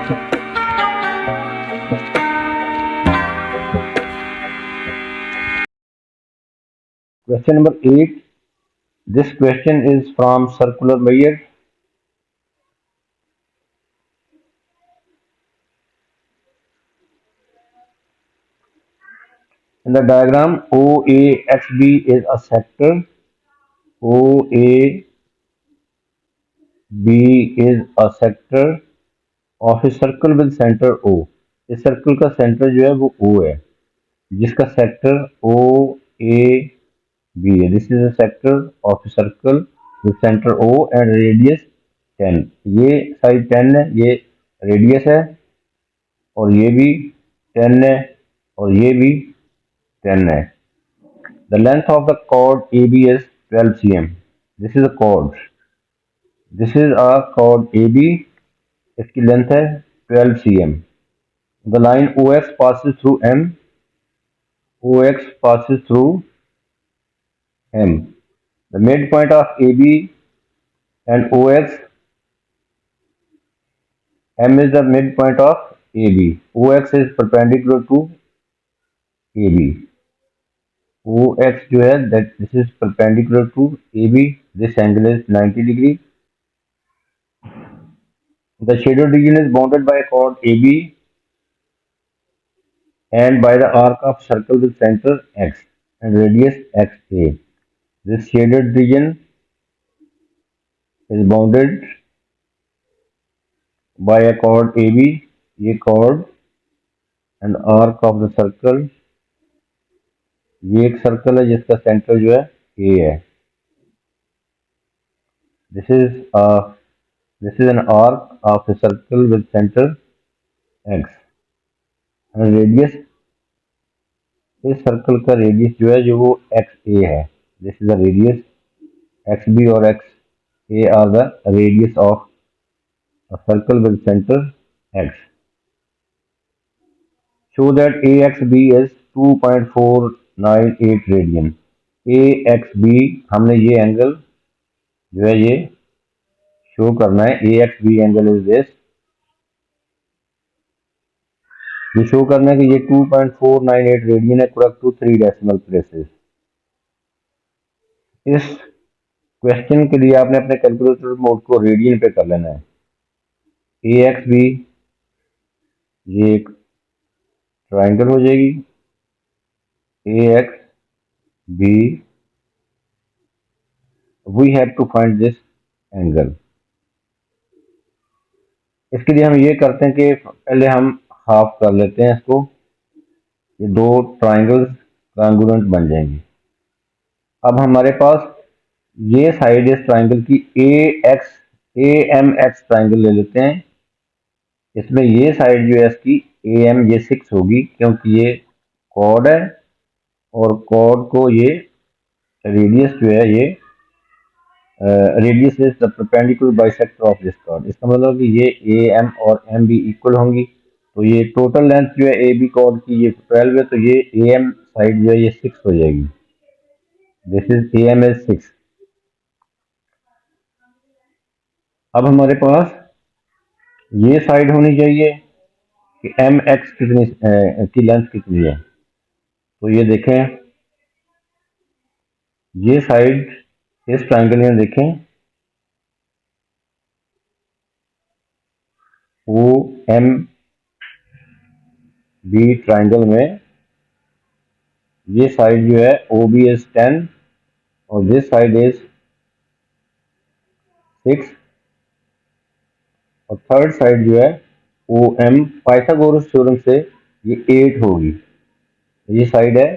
Question number 8. This question is from Circular Mayer. In the diagram, OAXB is a sector. OAB is a sector of a circle with center O. इस circle का centre जो है वो O है, जिसका sector OAB है. This is a sector of a circle with center O and radius 10. ये side 10 है, ये रेडियस है, और ये भी 10 है, और ये भी 10 है. The length of the chord AB is 12 cm. This is a chord. This is a chord AB. इसकी लेंथ है 12 cm. The line OX passes through M. OX passes through M. The midpoint of AB and OX. M is the midpoint of AB. OX is perpendicular to AB. OX जो है that this is perpendicular to AB. This angle is 90 degree. The shaded region is bounded by a chord AB and by the arc of circle with center X and radius XA. This shaded region is bounded by a chord AB, ये chord, and arc of the circle. ये एक circle है जिसका centre जो है A है. This is an arc of a circle with center X and radius. इस circle का रेडियस जो है जो वो XA है. This is the radius. XB or XA are the radius of a circle with center X. Show that AXB is 2.498 radian. AXB हमने ये angle जो है ये शो करना है. AXB angle is this. ये शो करना है कि ये 2.498 रेडियन है करेक्ट टू 3 डेसिमल प्लेसेस. इस क्वेश्चन के लिए आपने अपने कैलकुलेटर मोड को रेडियन पे कर लेना है. AXB ये एक ट्राइंगल हो जाएगी. AXB we have to find this angle. इसके लिए हम ये करते हैं कि पहले हम हाफ कर लेते हैं इसको. ये दो ट्राइंगल्स ट्रायंगुलेंट बन जाएंगे. अब हमारे पास ये साइड इस ट्राइंगल की AMX ट्राइंगल ले लेते हैं. इसमें ये साइड जो है इसकी AM ये 6 होगी क्योंकि ये कॉर्ड है और कॉर्ड को ये रेडियस जो है ये radius is the perpendicular bisector of this cord. इसका मतलब कि ये AM और M भी इक्वल होंगी. तो ये टोटल लेंथ जो है AB कॉर्ड की ये 12 है, तो ये AM साइड जो है ये 6 हो जाएगी. This is AM is 6. अब हमारे पास ये साइड होनी चाहिए कि MX कितनी की लेंथ कितनी है. तो ये देखें, ये साइड इस ट्राइंगल में देखें OMB ट्राइंगल में ये साइड जो है OB इज 10 और दिस साइड इज 6 और थर्ड साइड जो है OM पाइथागोरस थ्योरम से ये 8 होगी. ये साइड है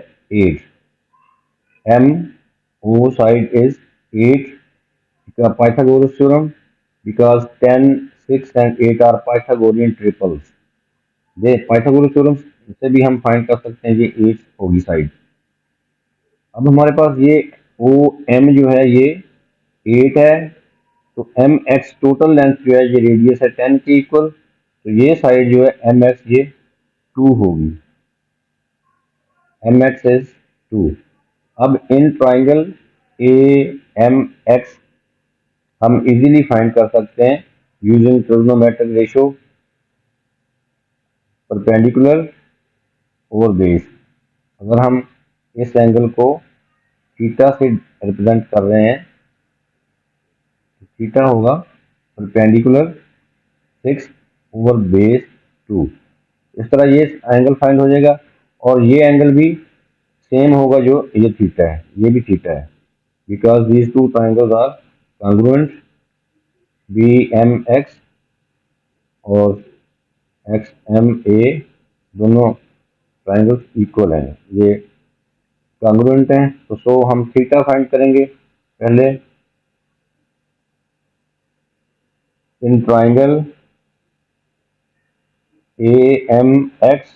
8. MO side is 8 Pythagoras theorem because 10, 6 and 8 are Pythagorean triples. ये Pythagoras theorem से भी हम फाइंड कर सकते हैं ये 8 होगी साइड. अब हमारे पास ये OM जो है ये 8 है, तो MX टोटल लेंथ जो है ये रेडियस है 10 के इक्वल. तो ये साइड जो है MX ये 2 होगी. MX is 2. अब इन ट्राइंगल AMX हम इजीली फाइंड कर सकते हैं using trigonometric ratio. Perpendicular over base. अगर हम इस एंगल को थीटा से रिप्रेजेंट कर रहे हैं, थीटा होगा परपेंडिकुलर 6 ओवर बेस 2। इस तरह ये एंगल फाइंड हो जाएगा, और ये एंगल भी सेम होगा जो ये थीटा है, ये भी थीटा है, because these two triangles are congruent. B M X और एक्स एम ए दोनों ट्राइंगल्स इक्वल हैं, ये कॉन्ग्रुएंट हैं। तो सो हम थीटा फाइंड करेंगे पहले। In triangle A M X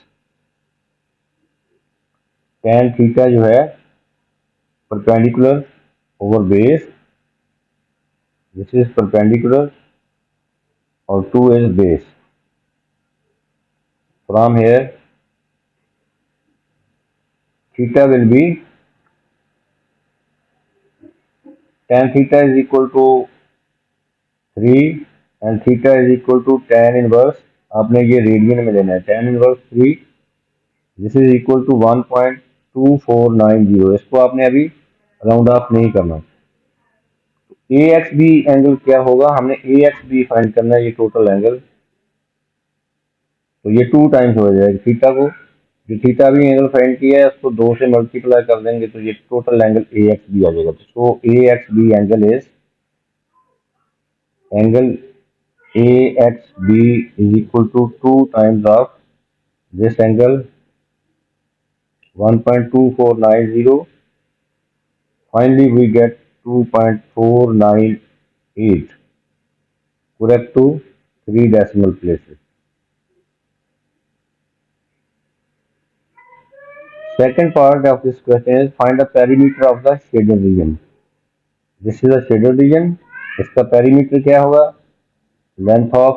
tan theta जो है perpendicular over base, this is perpendicular और 2 is base। From here theta will be tan theta is equal to 3 and theta is equal to tan inverse, आपने ये radian में लेना है, tan inverse 3, this is equal to 1.2490। इसको आपने अभी round of नहीं करना। ए एक्स बी एंगल क्या होगा, हमने ए एक्स बी फाइंड करना है, ये टोटल एंगल। तो ये 2 टाइम्स हो जाएगा थीटा को, जो थीटा भी एंगल फाइंड किया है उसको 2 से मल्टीप्लाई कर देंगे तो ये total angle A X B आ जाएगा। तो so A X B angle is angle A X B is equal to 2 times of this angle 1.2490। Finally we get 2.498 correct to 3 decimal places। Second part of this question is find the perimeter of the shaded region। This is a shaded region, इसका perimeter क्या होगा, length of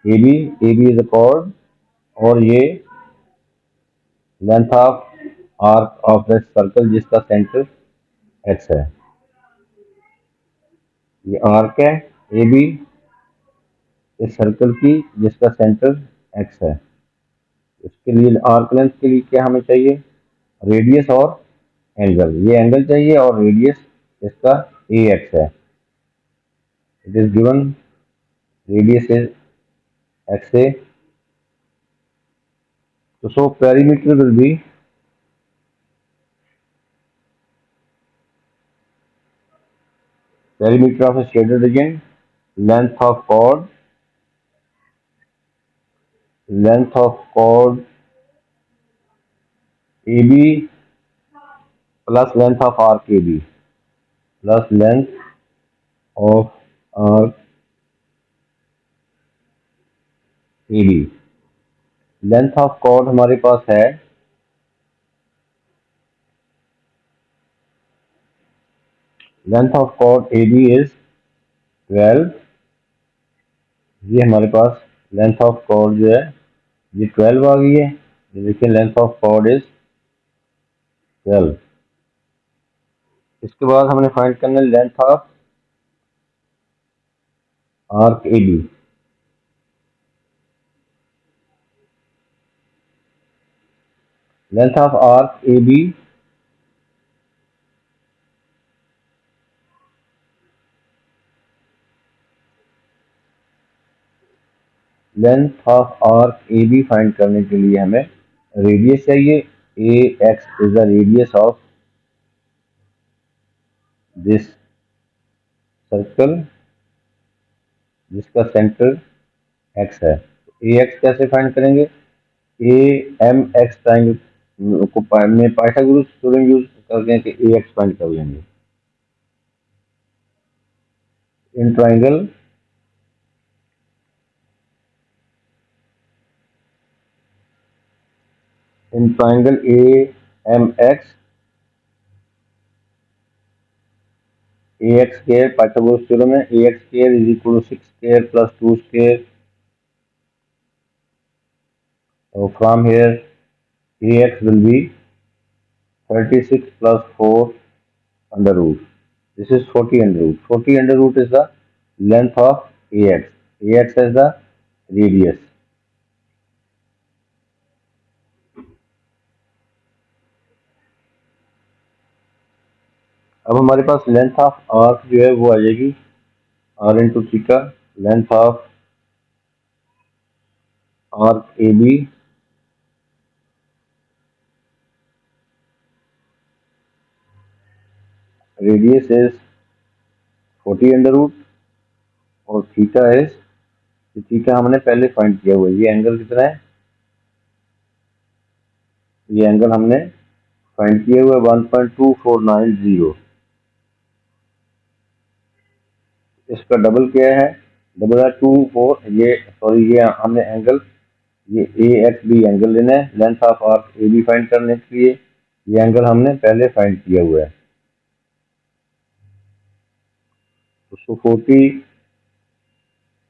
AB, AB is a chord, और ये length of arc of the circle जिसका center x है, ये arc है AB इस सर्कल की जिसका सेंटर x है। इसके लिए आर्क लेंथ के लिए क्या हमें चाहिए, रेडियस और एंगल। ये एंगल चाहिए और रेडियस इसका ए एक्स है। It is given radius is X A. तो so perimeter will be perimeter of a shaded region, length of chord AB plus length of arc AB plus length of arc AB। Length of chord हमारे पास है length of chord AB is 12। ये हमारे पास length of cord जो है ये 12 आ गई है। ये देखिए लेंथ ऑफ कॉर्ड इज 12। इसके बाद हमने फाइंड करना है length of arc A B. Length of arc A B length of arc A B find करने के लिए हमें रेडियस चाहिए। A X is the radius of this circle जिसका सेंटर एक्स है। ए एक्स कैसे फाइंड करेंगे, ए एम एक्स ट्राइंगल को में पाइथागोरस थ्योरम यूज करते हैं कि ए एक्स फाइंड कर लेंगे। In triangle A M X A X square Pythagoras theorem है, A X square is equal to 6 square plus 2 square. So from here ax will be 36 plus 4 under root, this is 40 under root। 40 under root is the length of ax, ax is the radius। अब हमारे पास length of arc जो है वो आ जाएगी R into theta, length of arc A B radius is 40 under root और theta is, theta हमने पहले फाइंड किया हुआ है। ये एंगल कितना है, ये एंगल हमने फाइंड किया हुआ है 1.2490। इसका डबल क्या है, डबल है 24, ये सॉरी ये हमने एंगल ये ए एक्स बी एंगल लेना है length of arc A B find करने के लिए। ये एंगल हमने पहले फाइंड किया हुआ है। तो 40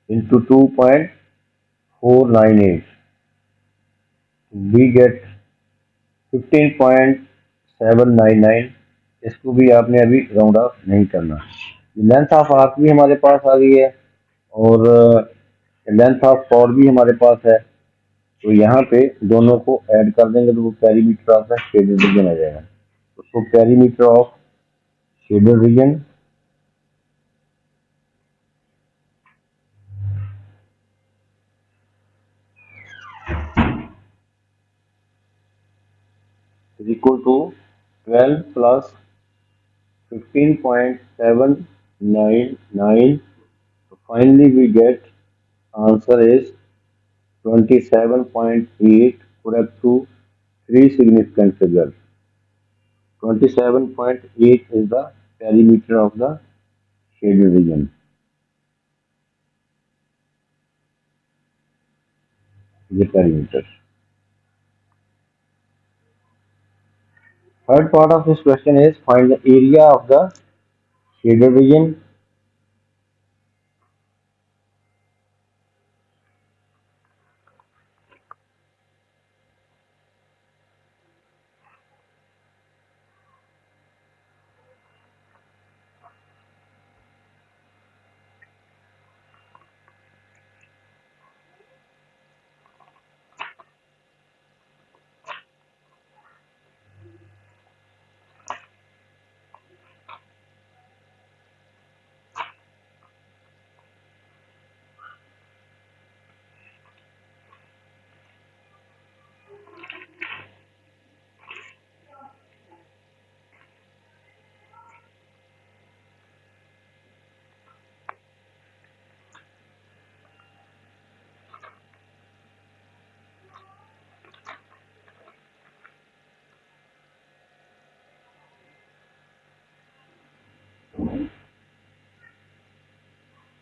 इंटू 2.498 वी गेट 15.799। इसको भी आपने अभी राउंड ऑफ नहीं करना। लेंथ ऑफ आर्क भी हमारे पास आ गई है और लेंथ ऑफ कॉर्ड भी हमारे पास है। तो यहाँ पे दोनों को ऐड कर देंगे तो वो perimeter of the shaded region आ जाएगा। तो perimeter of shaded region is equal to 12 plus 15.799. So finally we get answer is 27.8. Put up to three significant figures. 27.8 is the perimeter of the shaded region. The perimeter. Third part of this question is find the area of the shaded region.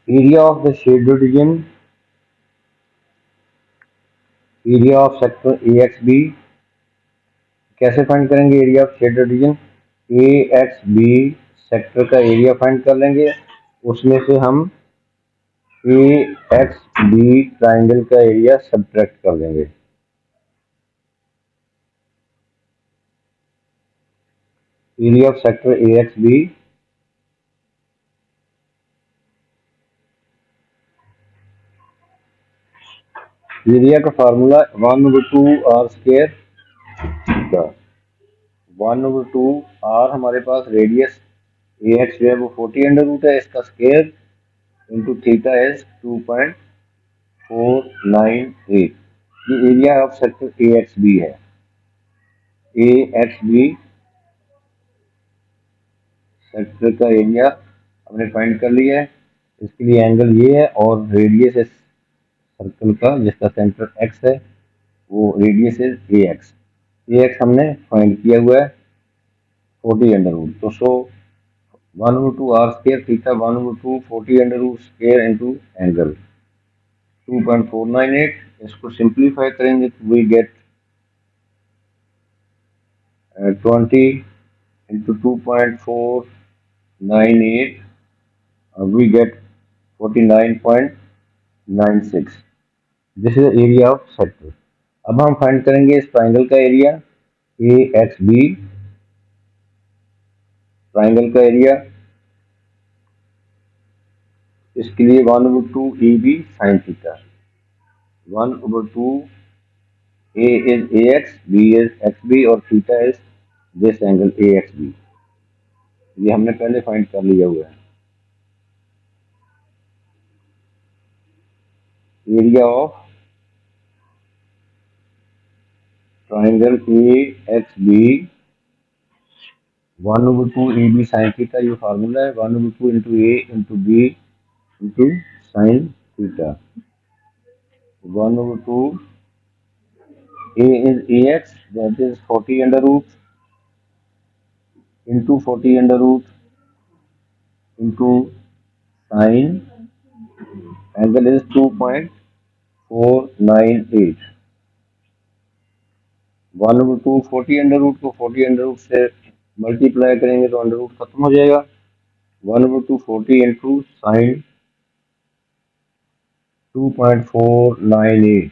Area of the shaded region, area of sector AXB। कैसे find करेंगे area of shaded region, A X B sector का area find कर लेंगे, उसमें से हम A X B triangle का area subtract कर देंगे। Area of sector A X B area का फार्मूला 1/2r² का 1/2r हमारे पास रेडियस ए एक्स जो है वो 40 अंडर रूट है, इसका स्केयर इंटू थीटा इज 2.498। ये area of sector A X B है। ए एक्स बी सेक्टर का एरिया हमने फाइंड कर लिया है। इसके लिए एंगल ये है और रेडियस इस सर्कल का जिसका सेंटर एक्स है वो radius is A X. A X हमने फाइंड किया हुआ है 40 अंडर रूट। तो so 1/2r² theta 1/2 under root square into angle 2.498। इसको सिंप्लीफाई करेंगे तो we get 20 into 2.498 we get 49.96। This is area of sector. अब हम फाइंड करेंगे इस ट्राइंगल का area A X B, triangle का एरिया। इसके लिए 1/2 A B sine theta, 1/2 A is A X, B is X B और theta is this angle A X B. ये हमने पहले फाइंड कर लिया हुआ है। Area of triangle A X B 1/2 A B sine theta, ये फार्मूला है। 1/2 into A into B into sine theta. 1/2 a is ax, that is 40 under root into 40 under root into sine angle is 2.498। 1/2 40 under root को 40 under root से multiply करेंगे तो under root खत्म हो जाएगा। 1/2 40 into sine 2.498।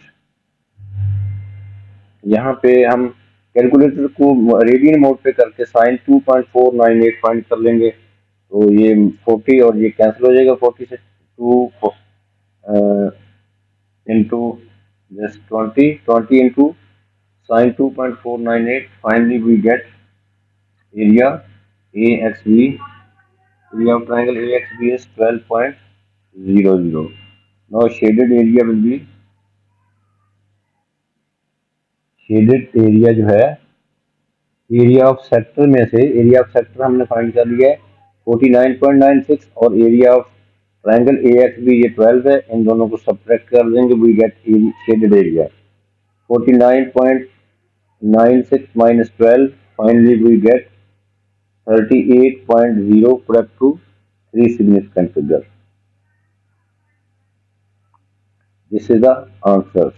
यहाँ पे हम कैलकुलेटर को रेडियन मोड पे करके साइन 2.498 फाइंड कर लेंगे। तो ये 40 और ये कैंसिल हो जाएगा। 40 से 2 into just 20 into sine 2.498। Finally we get area AXB. Area of triangle AXB is 12.00. Now shaded area will be, shaded area जो है एरिया ऑफ सेक्टर में से, एरिया ऑफ सेक्टर हमने फाइंड कर लिया है 49.96 और एरिया ऑफ ट्रायंगल AXB ये 12 है। इन दोनों को सब्ट्रैक्ट कर देंगे, we get shaded area 49.96 minus 12, finally we get 38.0, correct to 3 significant figures. This is the answer.